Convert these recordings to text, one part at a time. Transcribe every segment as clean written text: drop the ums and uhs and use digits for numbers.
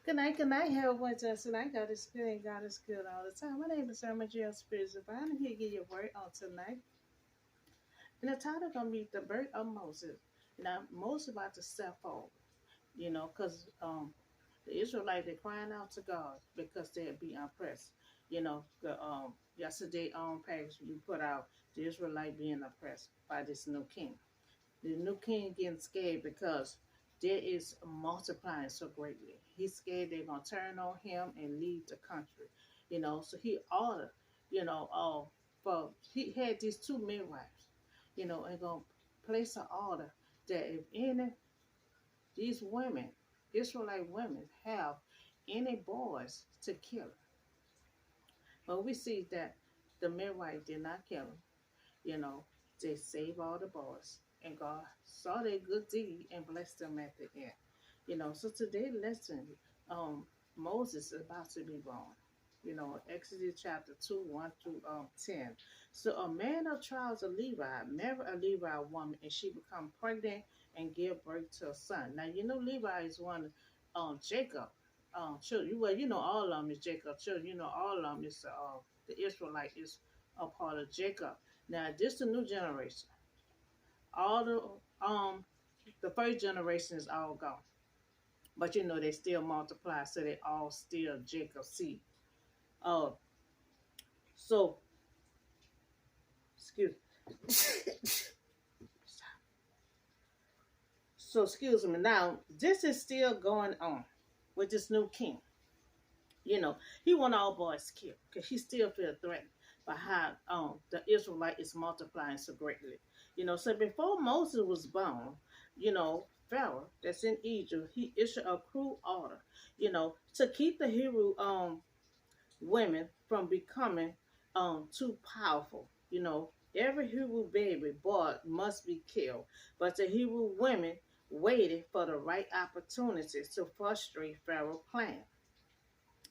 Good night, everyone. Tonight, God is good and God is good all the time. My name is Irma Jill Spirits Divine. I'm here to give you a word on tonight. And the title going to be The Birth of Moses. Now, Moses about to step forward, because the Israelites, they're crying out to God because they'll be oppressed. Yesterday on page you put out the Israelite being oppressed by this new king. The new king getting scared because there is multiplying so greatly. He's scared they're gonna turn on him and leave the country. So he ordered, for he had these two midwives, and gonna place an order that if any these women, Israelite women, have any boys to kill them. But we see that the midwife did not kill them. You know, they saved all the boys. And God saw their good deed and blessed them at the end. So today's lesson, um, Moses is about to be born. Exodus chapter 2, 1 through 10. So a man of trials of Levi married a Levi woman and she become pregnant and give birth to a son. Now, Levi is one Jacob. Children. Well, all of them is Jacob children. All of them is the Israelite is a part of Jacob. Now, this the new generation. All the first generation is all gone, but they still multiply, so they all still Jacob's seed. Uh, so excuse, so excuse me. Now, this is still going on with this new king. He want all boys killed because he still feel threatened by how the Israelite is multiplying so greatly. So before Moses was born, Pharaoh that's in Egypt, he issued a cruel order, to keep the Hebrew women from becoming too powerful. Every Hebrew baby boy must be killed, but the Hebrew women waited for the right opportunities to frustrate Pharaoh's plan.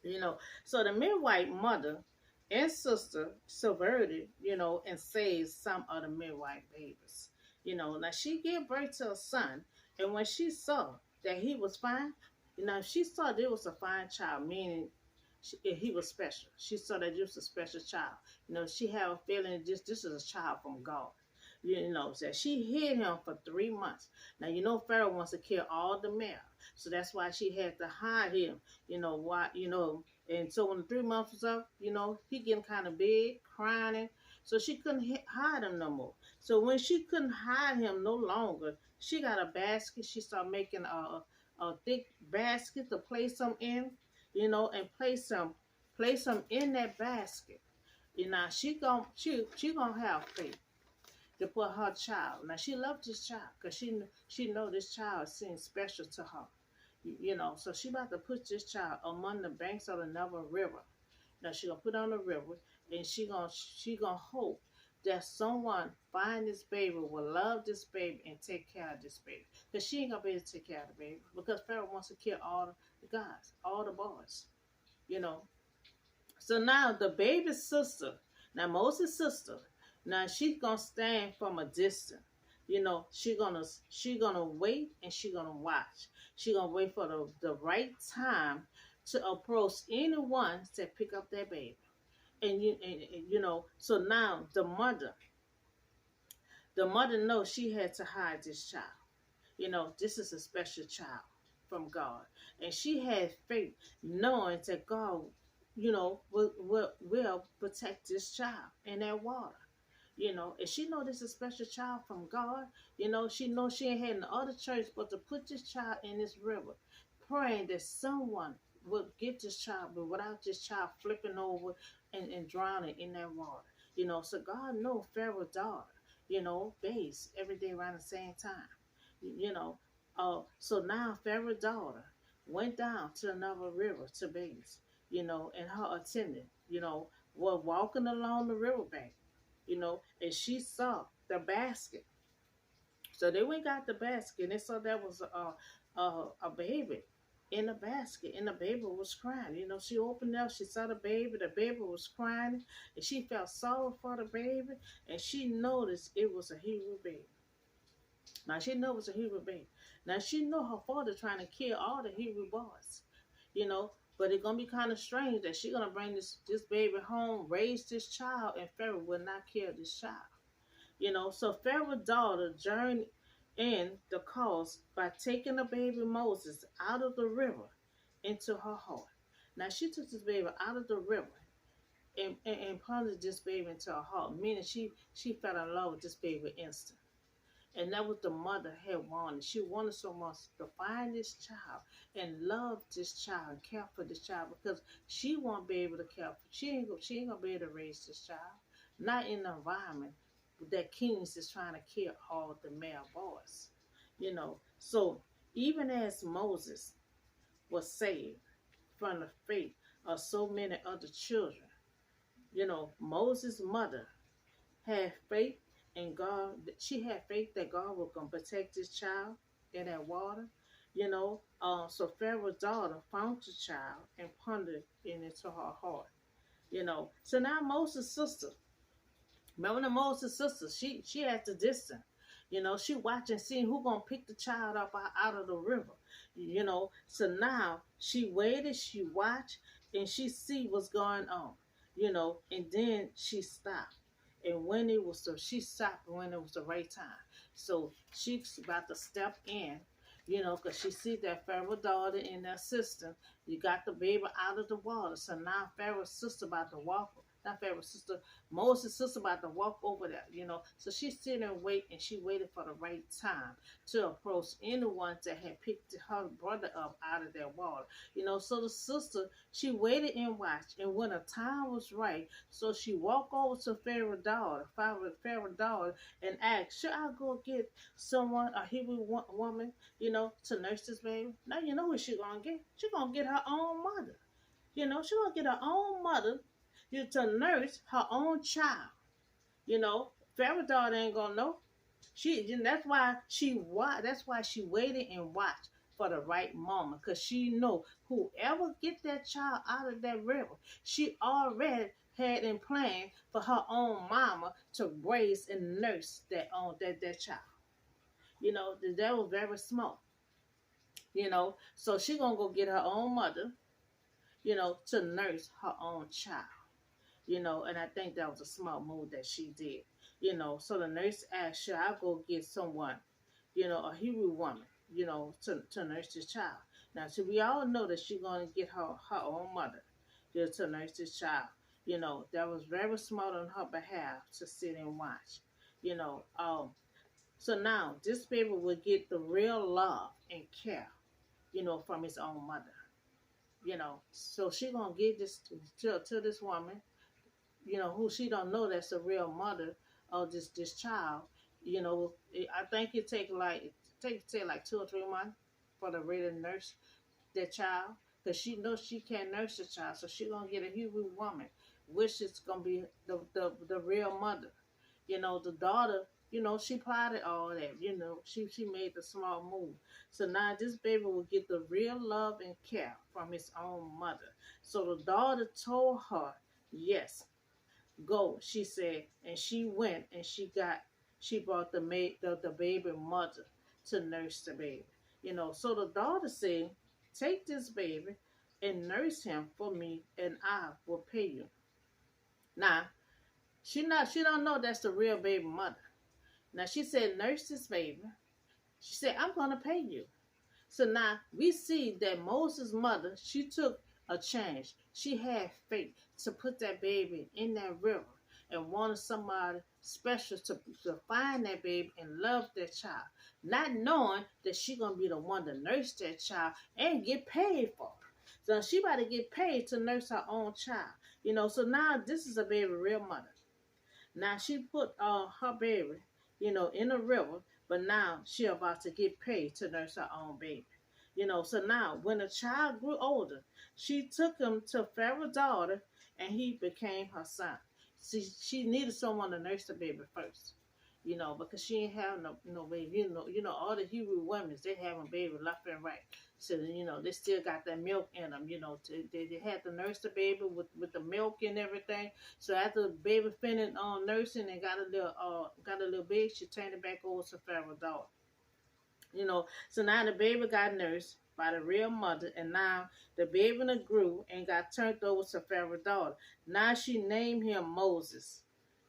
you know. So the midwife mother and sister subverted, and saved some of the midwife babies. Now she gave birth to a son, and when she saw that he was fine, she saw there was a fine child, meaning he was special. She saw that this was a special child. She had a feeling this is a child from God. That she hid him for 3 months. Now Pharaoh wants to kill all the male, so that's why she had to hide him. Why? And so when the 3 months was up, he getting kind of big, crying, so she couldn't hide him no more. So when she couldn't hide him no longer, she got a basket. She started making a thick basket to place him in, and place him in that basket. She gonna have faith to put her child. Now she loved this child because she know this child seems special to her. So she about to put this child among the banks of another river. Now she gonna put on the river, and she gonna hope that someone find this baby, will love this baby, and take care of this baby. Because she ain't gonna be able to take care of the baby because Pharaoh wants to kill all the guys, all the boys. You know, so now the baby's sister, now Moses' sister, now she's gonna stand from a distance. She gonna wait and she gonna watch. She gonna wait for the right time to approach anyone to pick up that baby. And so now the mother knows she had to hide this child. This is a special child from God. And she had faith knowing that God, will protect this child in that water. And she know this is a special child from God. She know she ain't had no other church but to put this child in this river, praying that someone would get this child, but without this child flipping over and drowning in that water. So God know Pharaoh's daughter, bathes every day around the same time. You know, so now Pharaoh's daughter went down to another river to bathe, and her attendant, was walking along the riverbank, and she saw the basket. So they went got the basket and they saw there was a baby in the basket, and the baby was crying. She opened up, she saw the baby was crying, and she felt sorry for the baby, and she noticed it was a Hebrew baby. Now she know it was a Hebrew baby. Now she know her father trying to kill all the Hebrew boys. you know. But it's gonna be kind of strange that she's gonna bring this baby home, raise this child, and Pharaoh will not kill this child. You know, so Pharaoh's daughter journeyed in the cause by taking the baby Moses out of the river into her heart. Now she took this baby out of the river and plunged this baby into her heart, meaning she fell in love with this baby instant. And that was the mother had wanted. She wanted so much to find this child and love this child and care for this child because she won't be able to care for. She ain't gonna be able to raise this child, not in the environment that kings is trying to kill all the male boys. You know, so even as Moses was saved from the fate of so many other children, you know, Moses' mother had faith in God. She had faith that God was gonna protect this child in that water. You know, so Pharaoh's daughter found the child and pondered it into her heart. You know, so now Moses' sister, remember the Moses' sister, she at the distance. You know, she watching, seeing who gonna pick the child up out of the river. You know, so now she waited, she watched, and she see what's going on. You know, and then she stopped. And when it was she stopped when it was the right time. So she's about to step in, you know, because she see that Pharaoh's daughter and their sister, you got the baby out of the water. So now Pharaoh's sister about to walk, not Pharaoh's sister, Moses' sister about to walk over there, you know. So she sitting and wait, and she waited for the right time to approach anyone that had picked her brother up out of that water. You know, so the sister, she waited and watched, and when the time was right, so she walked over to Pharaoh's daughter, and asked, "Should I go get someone, a Hebrew woman, you know, to nurse this baby?" Now you know what she gonna get. She gonna get her own mother. You know, she gonna get her own mother, you to nurse her own child. You know, Pharaoh's daughter ain't gonna know. That's why she waited and watched for the right moment, because she know whoever get that child out of that river, she already had in plan for her own mama to raise and nurse that child. You know, that was very smart. You know, so she gonna go get her own mother, you know, to nurse her own child. You know, and I think that was a smart move that she did. You know, so the nurse asked, "Should I go get someone, you know, a Hebrew woman, you know, to nurse this child?" Now, so we all know that she's going to get her own mother, you know, to nurse this child. You know, that was very smart on her behalf to sit and watch. You know, so now this baby will get the real love and care, you know, from his own mother. You know, so she gonna give this to this woman, you know, who she don't know that's the real mother of this child. You know, I think it take like 2 or 3 months for the real nurse that child, because she knows she can't nurse the child, so she gonna get a Hebrew woman, which is gonna be the real mother. You know, the daughter, you know, she plotted all that. You know, she made the small move. So now this baby will get the real love and care from his own mother. So the daughter told her, yes, go, she said, and she went and she brought the baby mother to nurse the baby. You know, so the daughter said, "Take this baby and nurse him for me, and I will pay you." Now, she don't know that's the real baby mother. Now she said, "Nurse this baby." She said, "I'm gonna pay you." So now we see that Moses' mother, she took a chance. She had faith to put that baby in that river and wanted somebody special to find that baby and love that child, not knowing that she gonna be the one to nurse that child and get paid for it. So she about to get paid to nurse her own child. You know, so now this is a baby real mother. Now she put her baby, you know, in the river, but now she about to get paid to nurse her own baby. You know, so now when the child grew older, she took him to Pharaoh's daughter, and he became her son. She needed someone to nurse the baby first, you know, because she ain't have no baby. You know, all the Hebrew women, they having baby left and right. So you know, they still got that milk in them. You know, they had to nurse the baby with the milk and everything. So after the baby finished nursing and got a little big, she turned it back over to Pharaoh's daughter. You know, so now the baby got nursed. by the real mother, and now the baby grew and got turned over to Pharaoh's daughter. Now she named him Moses.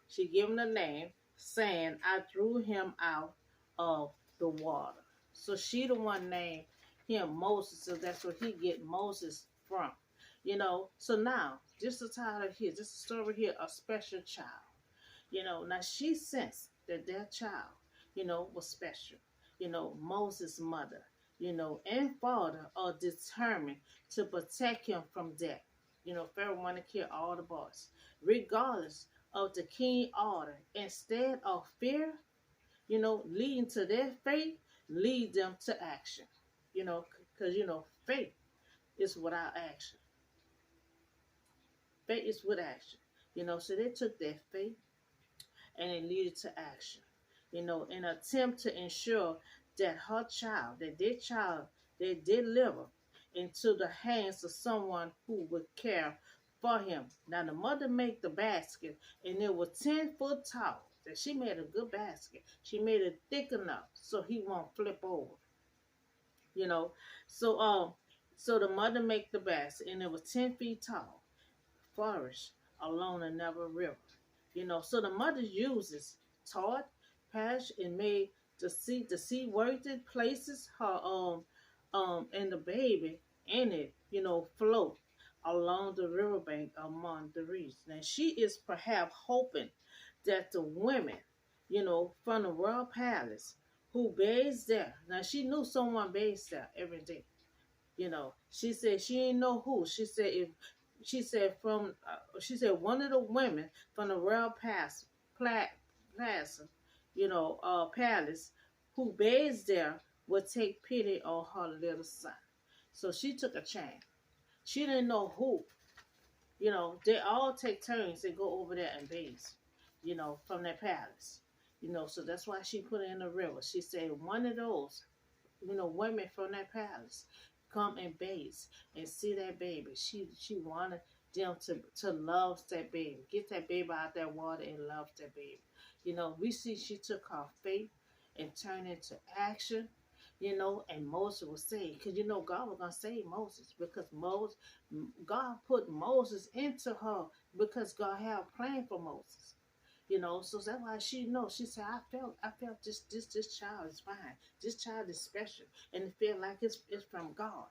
She gave him a name, saying, I drew him out of the water. So she the one named him Moses, so that's where he get Moses from. So now, this is the title here, this is the story here, a special child. Now she sensed that their child, was special. Moses' mother, and father are determined to protect him from death. Pharaoh wanted to kill all the boys, regardless of the king order. Instead of fear, leading to their faith, lead them to action. Because, faith is without action. Faith is with action. So they took their faith and it leaded to action. In an attempt to ensure that their child, they deliver into the hands of someone who would care for him. Now the mother made the basket, and it was 10 foot tall. That she made a good basket. She made it thick enough so he won't flip over. You know, so the mother made the basket, and it was 10 feet tall, flourished along the Nile River. So the mother uses taught, patch, and made the seaworthy places her and the baby in it, float along the riverbank among the reeds. Now she is perhaps hoping that the women, from the royal palace who bathes there. Now she knew someone bathes there every day. She said she didn't know who. She said one of the women from the royal plaza, palace who bathes there would take pity on her little son. So she took a chance. She didn't know who. They all take turns and go over there and bathe, from their palace. So that's why she put it in the river. She said one of those, women from that palace come and bathe and see that baby. She wanted them to love that baby, get that baby out that water and love that baby. We see she took her faith and turned it into action. And Moses was saved because God was gonna save Moses because God put Moses into her because God had a plan for Moses. So that's why she knows. She said, I felt this child is fine. This child is special, and it feel like it's from God.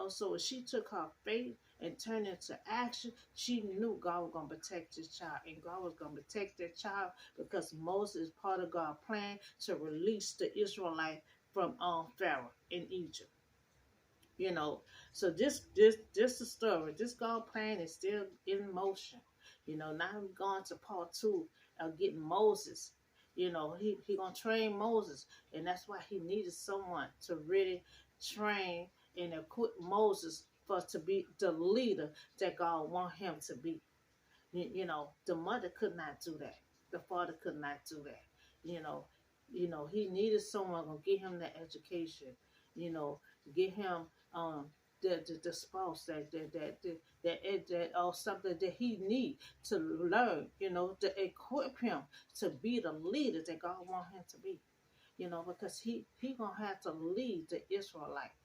So she took her faith and turned it into action. She knew God was gonna protect this child, and God was gonna protect that child because Moses is part of God's plan to release the Israelites from Pharaoh in Egypt. So this the story. This God plan is still in motion. Now we're going to part 2 of getting Moses. He gonna train Moses, and that's why he needed someone to really train and equip Moses for to be the leader that God want him to be. The mother could not do that. The father could not do that. He needed someone gonna give him that education. Give him the spouse that or something that he need to learn. To equip him to be the leader that God want him to be. Because he gonna have to lead the Israelite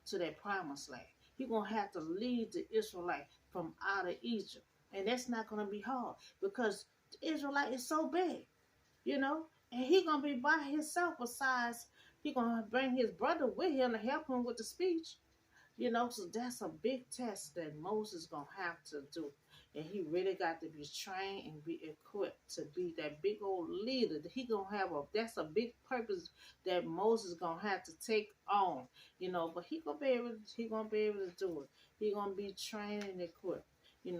to their promised land. He gonna have to lead the Israelite from out of Egypt, and that's not gonna be hard because the Israelite is so big, and he gonna be by himself. Besides, he gonna bring his brother with him to help him with the speech. So that's a big test that Moses gonna have to do, and he really got to be trained and be equipped to be that big old leader. He gonna have that's a big purpose that Moses gonna have to take on, But he gonna be able to do it. He gonna be trained and equipped. He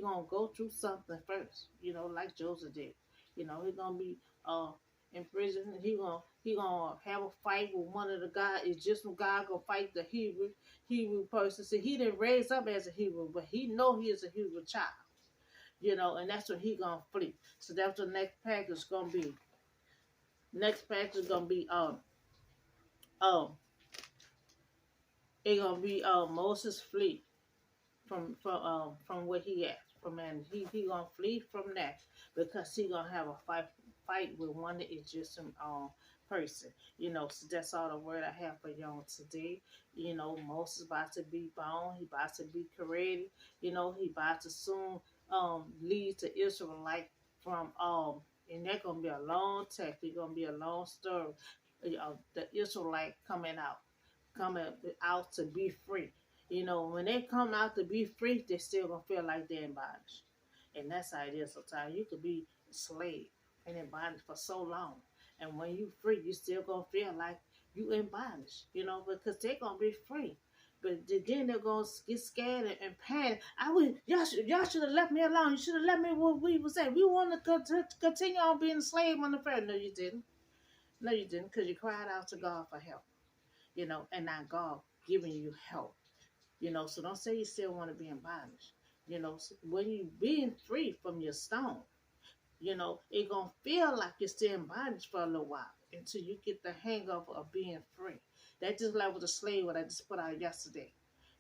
gonna go through something first, like Joseph did. He gonna be in prison. He gonna have a fight with one of the guys. Egyptian guy gonna fight the Hebrew person. So he didn't raise up as a Hebrew, but he know he is a Hebrew child. And that's when he gonna flee. So that's the next package gonna be. Next package is gonna be it gonna be Moses flee from where he at. And he gonna flee from that because he gonna have a fight with one of the Egyptian person. So that's all the word I have for y'all today. Moses about to be born. He about to be created. He about to soon lead the Israelite from and that's gonna be a long text. It's gonna be a long story. The Israelite coming out to be free. When they come out to be free, they still gonna feel like they're in bondage. And that's how it is sometimes. You could be a slave and in bondage for so long. And when you free, you still gonna feel like you in bondage, because they're gonna be free. But then they're gonna get scared and panic. Y'all should have left me alone. You should have left me what we was saying. We want to continue on being a slave on the fair. No, you didn't. No, you didn't, because you cried out to God for help. And now God giving you help. So don't say you still want to be in bondage. When you being free from your stone, it gonna feel like you're still in bondage for a little while until you get the hang of being free. That just like with the slave, what I just put out yesterday.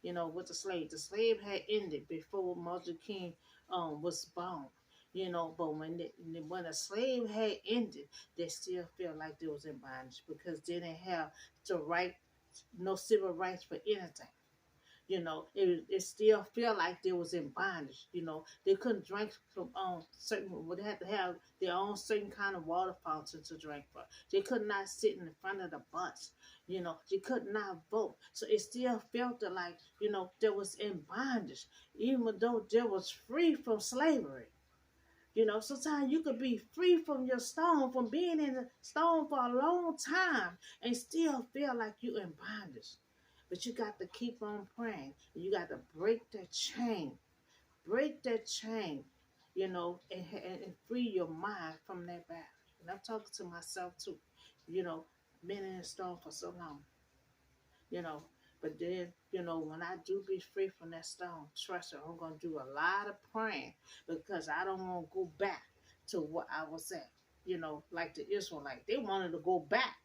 With the slave had ended before Martin King was born. But when the slave had ended, they still feel like they was in bondage because they didn't have the right, no civil rights for anything. It still felt like they was in bondage. They couldn't drink from certain, would have to have their own certain kind of water fountain to drink from. They could not sit in the front of the bus. They could not vote. So it still felt like, they was in bondage, even though they was free from slavery. Sometimes you could be free from your stone, from being in the stone for a long time and still feel like you in bondage. But you got to keep on praying. You got to break that chain. Break that chain, and free your mind from that battle. And I'm talking to myself too. You know, Been in the stone for so long. You know, but then, when I do be free from that stone, trust me, I'm going to do a lot of praying because I don't want to go back to what I was at. Like the Israelites, they wanted to go back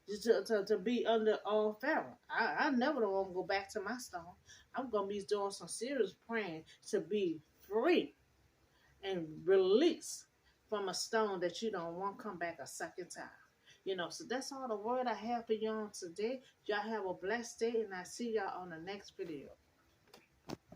to be under Pharaoh. I never want to go back to my stone. I'm going to be doing some serious praying to be free and released from a stone that you don't want to come back a second time. So that's all the word I have for you on today. Y'all have a blessed day, and I see y'all on the next video.